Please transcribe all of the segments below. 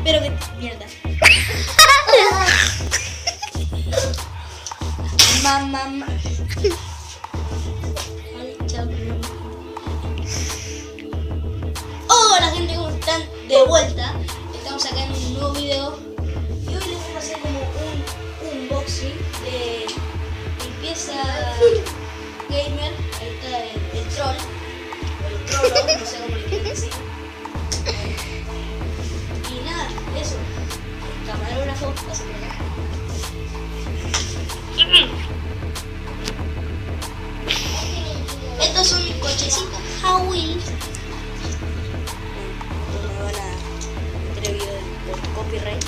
Espero que... Mierda. Mamá. Hola gente, ¿cómo están? De vuelta. Estamos acá en un nuevo video. Y hoy les vamos a hacer como un unboxing de limpieza gamer. Ahí está el troll. O el trollo, no sé cómo le quieren decir. Y nada, eso. Camarógrafo, pásame acá. Estos son mis cochecitos Hot Wheels. Me van a meter video por copyright.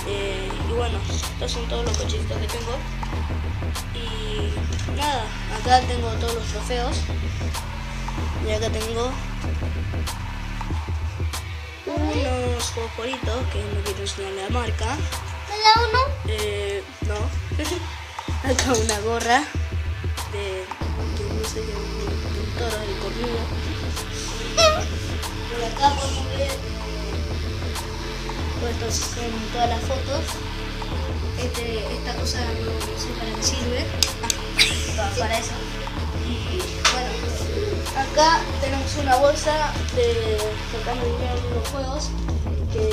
Y bueno, estos son todos los cochecitos que tengo. Y nada, acá tengo todos los trofeos. Y acá tengo unos fosforitos que no quiero enseñar la marca. ¿Me da uno? No. Acá una gorra de no sé qué, de un toro, de cornudo. Por acá podemos ver puestos son todas las fotos. Esta cosa no sé para qué sirve. Para eso. Y bueno, acá tenemos una bolsa de sacando dinero de los juegos que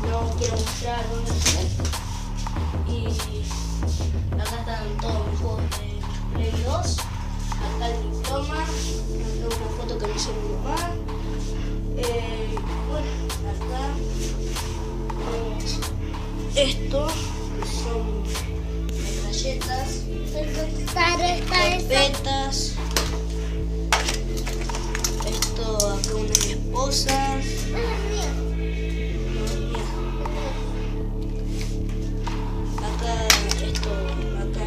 no quiero mostrar dónde están. Y acá están todos mis juegos de Play 2. Acá el diploma. Acá una foto que me hizo mi mamá. Bueno, acá tenemos esto, que son galletas, carpetas. Esto acá una de mi esposa. Acá esto, acá.